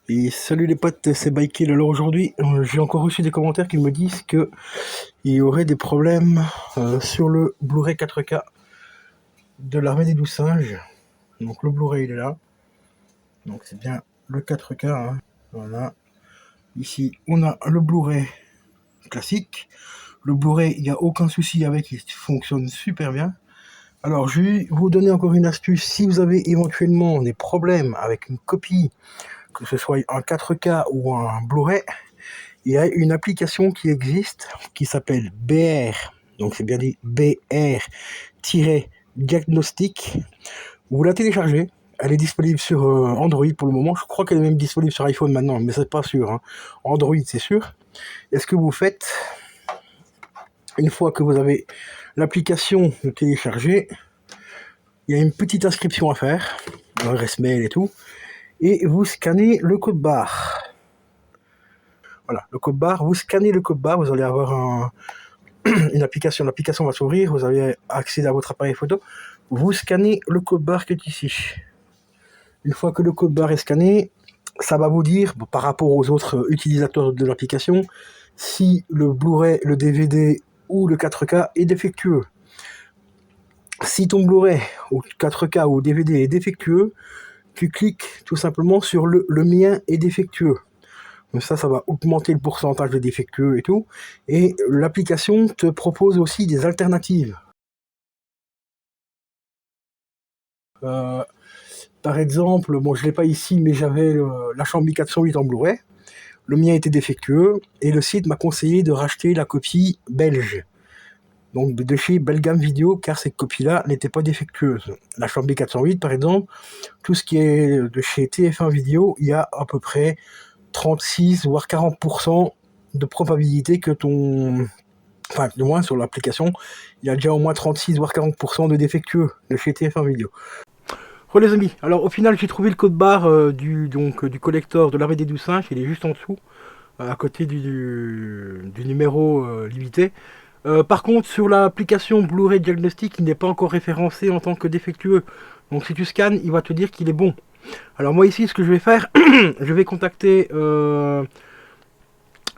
Et salut les potes, c'est Bikill. Alors aujourd'hui, j'ai encore reçu des commentaires qui me disent que il y aurait des problèmes sur le Blu-ray 4K de l'Armée des 12 singes. Donc le Blu-ray il est là. Donc c'est bien le 4K. Hein. Voilà. Ici, on a le Blu-ray classique. Le Blu-ray, il n'y a aucun souci avec, il fonctionne super bien. Alors je vais vous donner encore une astuce. Si vous avez éventuellement des problèmes avec une copie, que ce soit un 4K ou un Blu-ray, il y a une application qui existe qui s'appelle BR, donc c'est bien dit BR-diagnostic. Vous la téléchargez, elle est disponible sur Android pour le moment. Je crois qu'elle est même disponible sur iPhone maintenant, mais c'est pas sûr. Hein. Android, c'est sûr. Et ce que vous faites, une fois que vous avez l'application téléchargée, il y a une petite inscription à faire, adresse mail et tout, et vous scannez le code barre. Voilà, le code barre, vous scannez le code barre, vous allez avoir une application, l'application va s'ouvrir, vous avez accès à votre appareil photo, vous scannez le code barre qui est ici. Une fois que le code barre est scanné, ça va vous dire, par rapport aux autres utilisateurs de l'application, si le Blu-ray, le DVD ou le 4K est défectueux. Si ton Blu-ray ou 4K ou DVD est défectueux, tu cliques tout simplement sur le mien est défectueux. Ça va augmenter le pourcentage de défectueux et tout. Et l'application te propose aussi des alternatives. Par exemple, bon, je ne l'ai pas ici, mais j'avais la Chambi 408 en Blu-ray. Le mien était défectueux et le site m'a conseillé de racheter la copie belge. Donc de chez Belgam Video, car cette copie-là n'était pas défectueuse. La Chambi 408, par exemple, tout ce qui est de chez TF1 Video, il y a à peu près 36 voire 40% de probabilité que ton... Enfin, du moins sur l'application, il y a déjà au moins 36 voire 40% de défectueux de chez TF1 Video. Re les amis, alors au final j'ai trouvé le code barre du collector de l'armée des 12 singes, il est juste en dessous, à côté du numéro limité. Par contre sur l'application Blu-ray Diagnostic, il n'est pas encore référencé en tant que défectueux. Donc si tu scannes, il va te dire qu'il est bon. Alors moi ici, ce que je vais faire, je vais contacter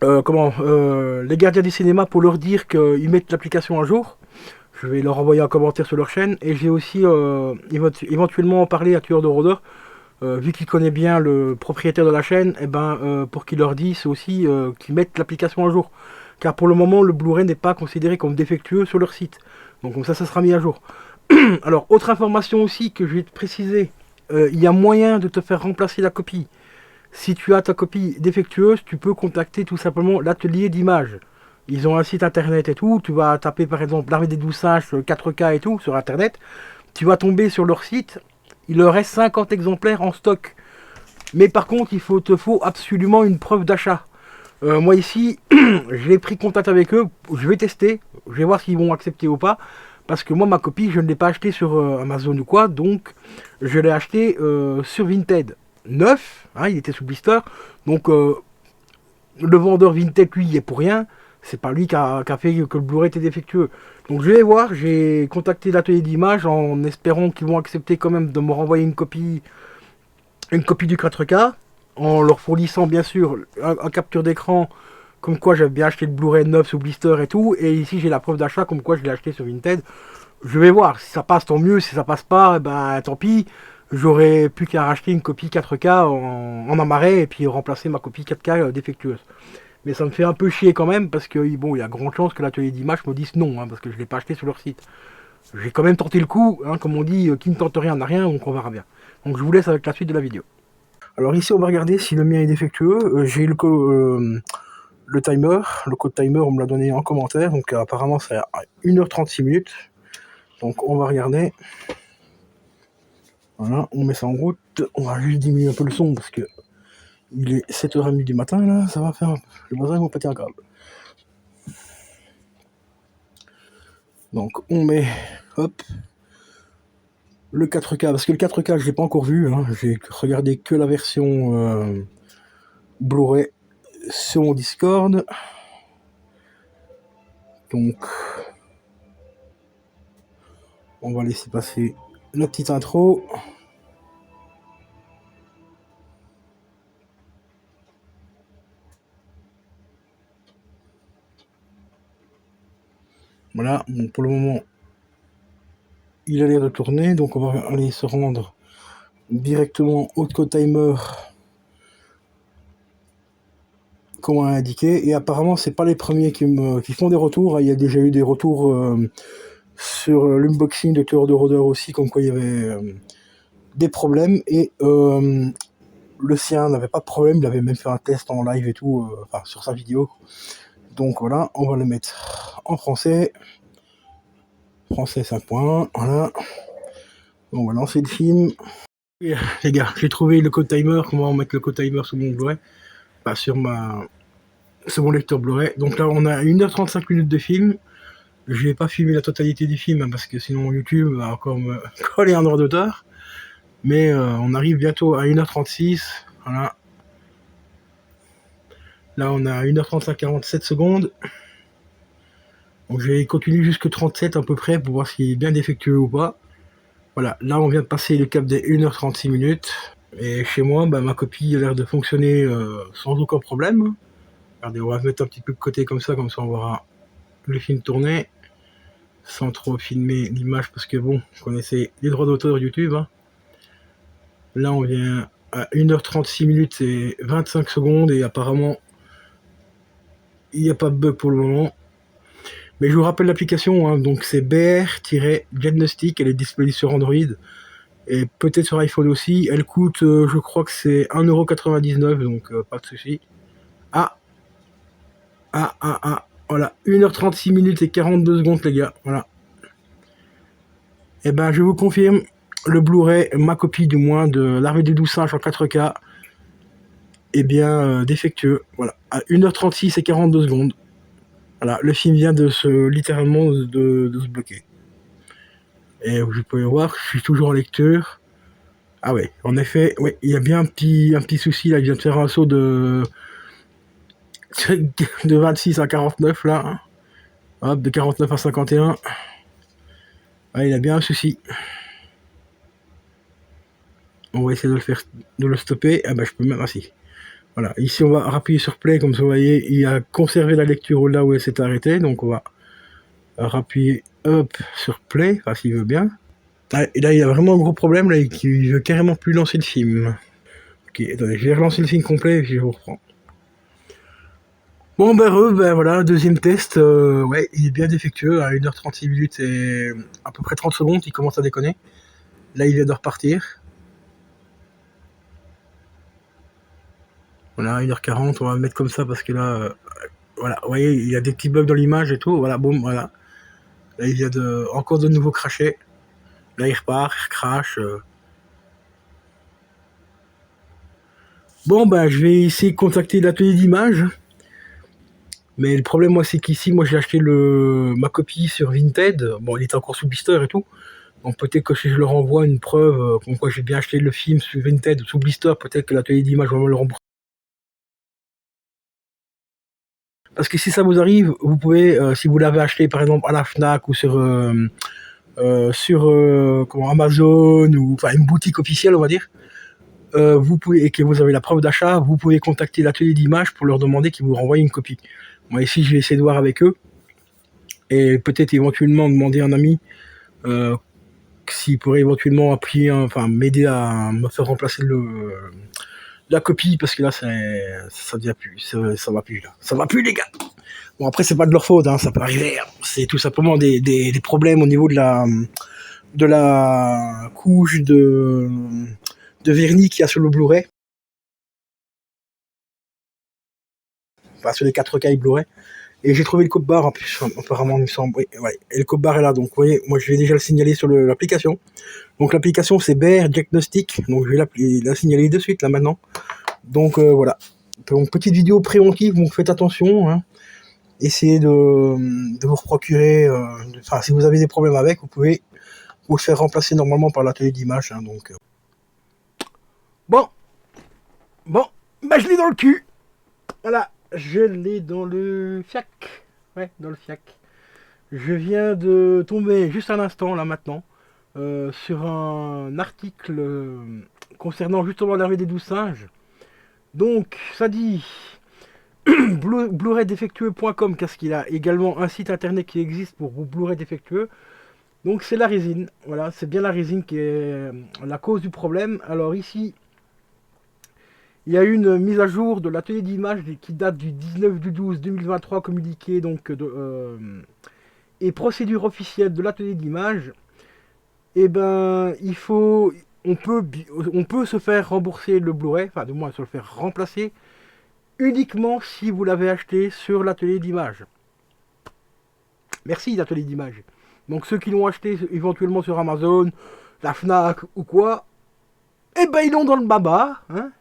les gardiens du cinéma pour leur dire qu'ils mettent l'application à jour. Je vais leur envoyer un commentaire sur leur chaîne et j'ai aussi éventuellement en parler à Tueur de Rôdeur, vu qu'il connaît bien le propriétaire de la chaîne, et pour qu'il leur dise aussi qu'ils mettent l'application à jour. Car pour le moment, le Blu-ray n'est pas considéré comme défectueux sur leur site. Donc comme ça sera mis à jour. Alors, autre information aussi que je vais te préciser, il y a moyen de te faire remplacer la copie. Si tu as ta copie défectueuse, tu peux contacter tout simplement l'atelier d'image. Ils ont un site internet et tout. Tu vas taper par exemple l'armée des 12 singes 4K et tout sur internet. Tu vas tomber sur leur site. Il leur reste 50 exemplaires en stock. Mais par contre, te faut absolument une preuve d'achat. Moi ici, j'ai pris contact avec eux. Je vais tester. Je vais voir s'ils vont accepter ou pas. Parce que moi, ma copie, je ne l'ai pas achetée sur Amazon ou quoi. Donc, je l'ai achetée sur Vinted. Neuf, hein, il était sous blister. Donc, le vendeur Vinted, lui, il est pour rien. C'est pas lui qui a fait que le Blu-ray était défectueux. Donc je vais voir, j'ai contacté l'atelier d'image en espérant qu'ils vont accepter quand même de me renvoyer une copie du 4K, en leur fournissant bien sûr un capture d'écran comme quoi j'avais bien acheté le Blu-ray neuf sous blister et tout. Et ici j'ai la preuve d'achat comme quoi je l'ai acheté sur Vinted. Je vais voir, si ça passe tant mieux, si ça passe pas, tant pis. J'aurais plus qu'à racheter une copie 4K en amarré et puis remplacer ma copie 4K défectueuse. Mais ça me fait un peu chier quand même parce que bon, il y a grande chance que l'atelier d'image me dise non, hein, parce que je ne l'ai pas acheté sur leur site. J'ai quand même tenté le coup, hein, comme on dit, qui ne tente rien n'a rien, donc on verra bien. Donc je vous laisse avec la suite de la vidéo. Alors ici on va regarder si le mien est défectueux. J'ai le timer, le code timer on me l'a donné en commentaire, donc apparemment c'est à 1h36 minutes. Donc on va regarder. Voilà, on met ça en route. On va juste diminuer un peu le son parce que il est 7h30 du matin là, ça va faire un peu. Les voisins vont péter un câble. Donc on met, hop, le 4K, parce que le 4K je l'ai pas encore vu, hein. J'ai regardé que la version Blu-ray sur mon Discord. Donc on va laisser passer la petite intro. Voilà, donc pour le moment, il a l'air de tourner, donc on va aller se rendre directement au code timer comme on a indiqué, et apparemment c'est pas les premiers qui font des retours, il y a déjà eu des retours sur l'unboxing de Tueur de Rôdeurs aussi, comme quoi il y avait des problèmes, et le sien n'avait pas de problème, il avait même fait un test en live et tout, enfin sur sa vidéo. Donc voilà, on va le mettre en français. Français 5 points, voilà. On va lancer le film. Et, les gars, j'ai trouvé le code timer, comment mettre le code timer sur mon Blu-ray. Enfin, sur mon lecteur Blu-ray. Donc là, on a 1h35 minutes de film. Je vais pas filmer la totalité du film, hein, parce que sinon YouTube va encore me coller un droit d'auteur. Mais on arrive bientôt à 1h36. Voilà. Là, on a 1h35, 47 secondes. Donc je vais continuer jusque 37 à peu près pour voir s'il est bien défectueux ou pas. Voilà, là on vient de passer le cap des 1h36 minutes. Et chez moi, bah, ma copie a l'air de fonctionner sans aucun problème. Regardez, on va se mettre un petit peu de côté comme ça on verra le film tourner. Sans trop filmer l'image parce que bon, vous connaissez les droits d'auteur YouTube. Hein. Là on vient à 1h36 minutes et 25 secondes et apparemment il n'y a pas de bug pour le moment. Mais je vous rappelle l'application, hein, donc c'est BR-Diagnostic, elle est disponible sur Android et peut-être sur iPhone aussi. Elle coûte, je crois que c'est 1,99€, donc pas de souci. Voilà, 1h36 minutes et 42 secondes, les gars, voilà. Et ben, je vous confirme, le Blu-ray, ma copie du moins, de L'armée des 12 singes en 4K, est bien défectueux, voilà, à 1h36 et 42 secondes. Voilà, le film vient de littéralement de se bloquer. Et vous pouvez voir, je suis toujours en lecture. Ah ouais, en effet, ouais, il y a bien un petit souci là, il vient de faire un saut de 26 à 49 là. Hein. Hop, de 49 à 51. Ah, il a bien un souci. On va essayer de le stopper. Ah bah je peux même, ah si. Voilà, ici on va appuyer sur play, comme ça vous voyez, il a conservé la lecture là où elle s'est arrêtée, donc on va appuyer hop sur play, enfin s'il veut bien. Ah, et là il y a vraiment un gros problème, là, il veut carrément plus lancer le film. Ok, attendez, je vais relancer le film complet et puis je vous reprends. Bon ben voilà, deuxième test, ouais, il est bien défectueux, à 1h36 minutes et à peu près 30 secondes, il commence à déconner. Là il vient de repartir. Voilà, 1h40, on va mettre comme ça parce que là, voilà, vous voyez, il y a des petits bugs dans l'image et tout, voilà, boum, voilà. Là, il vient encore de nouveau cracher. Là, il repart, il crache. Bon, ben, je vais essayer de contacter l'atelier d'image. Mais le problème, moi, c'est qu'ici, moi, j'ai acheté ma copie sur Vinted. Bon, il était encore sous blister et tout. Donc, peut-être que si je leur envoie une preuve, comme quoi j'ai bien acheté le film sur Vinted ou sous blister, peut-être que l'atelier d'image va me le rembourser. Parce que si ça vous arrive, vous pouvez, si vous l'avez acheté, par exemple, à la Fnac ou sur Amazon, ou enfin une boutique officielle, on va dire, vous pouvez, et que vous avez la preuve d'achat, vous pouvez contacter l'atelier d'image pour leur demander qu'ils vous renvoient une copie. Moi ici je vais essayer de voir avec eux et peut-être éventuellement demander à un ami s'il pourrait éventuellement appuyer, enfin m'aider à me faire remplacer la copie, parce que là ça devient plus, ça va plus là, ça va plus les gars. Bon après c'est pas de leur faute, hein, ça peut arriver, hein. C'est tout simplement des problèmes au niveau de la couche de vernis qu'il y a sur le Blu-ray, enfin sur les 4K Blu-ray. Et j'ai trouvé le code barre en plus, apparemment il me semble. Oui, ouais. Et le code barre est là, donc vous voyez, moi je vais déjà le signaler sur l'application. Donc l'application c'est BR Diagnostic, donc je vais la signaler de suite là maintenant. Donc voilà. Donc petite vidéo préventive, donc faites attention. Hein. Essayez de vous procurer, enfin si vous avez des problèmes avec, vous pouvez vous faire remplacer normalement par l'atelier d'image. Hein, donc bon, bah je l'ai dans le cul. Voilà, je l'ai dans le fiac. Ouais, dans le fiac. Je viens de tomber juste à l'instant, là maintenant, sur un article concernant justement l'armée des 12 singes. Donc, ça dit, Blu-raydéfectueux.com, parce qu'il a également un site internet qui existe pour vous Blu-ray défectueux. Donc c'est la résine, voilà, c'est bien la résine qui est la cause du problème. Alors ici, il y a une mise à jour de l'atelier d'image qui date du 19 du 12 2023, communiqué donc et procédure officielle de l'atelier d'image. Et ben on peut se faire rembourser le Blu-ray, enfin du moins se le faire remplacer uniquement si vous l'avez acheté sur l'atelier d'image. Merci l'atelier d'image. Donc ceux qui l'ont acheté éventuellement sur Amazon, la Fnac ou quoi, eh ben ils l'ont dans le baba, hein,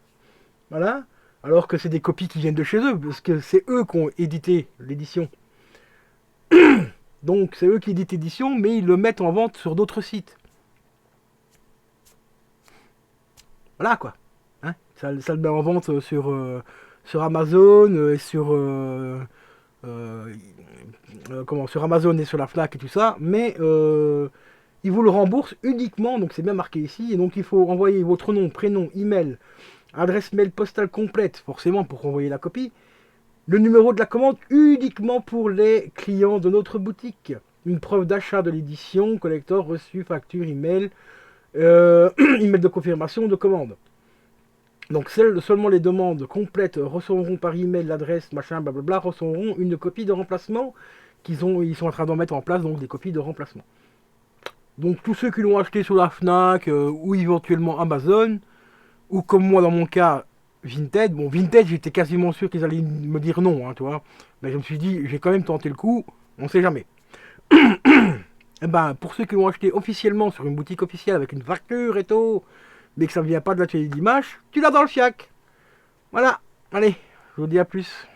voilà. Alors que c'est des copies qui viennent de chez eux, parce que c'est eux qui ont édité l'édition. Donc c'est eux qui éditent l'édition, mais ils le mettent en vente sur d'autres sites. Voilà quoi. Hein, ça le met en vente sur Amazon et sur Amazon et sur la Fnac et tout ça, mais ils vous le remboursent uniquement, donc c'est bien marqué ici, et donc il faut envoyer votre nom, prénom, email, adresse mail postale complète, forcément pour envoyer la copie, le numéro de la commande uniquement pour les clients de notre boutique, une preuve d'achat de l'édition, collector, reçu, facture, email, email de confirmation de commande. Donc seulement les demandes complètes recevront par email l'adresse, machin, blablabla, recevront une copie de remplacement ils sont en train d'en mettre en place, donc des copies de remplacement. Donc tous ceux qui l'ont acheté sur la Fnac ou éventuellement Amazon, ou comme moi dans mon cas, Vinted. Bon, Vinted, j'étais quasiment sûr qu'ils allaient me dire non, hein, tu vois. Mais je me suis dit, j'ai quand même tenté le coup, on sait jamais. Et ben, pour ceux qui l'ont acheté officiellement sur une boutique officielle avec une facture et tout, mais que ça ne vient pas de l'atelier d'image, tu l'as dans le fiac. Voilà, allez, je vous dis à plus.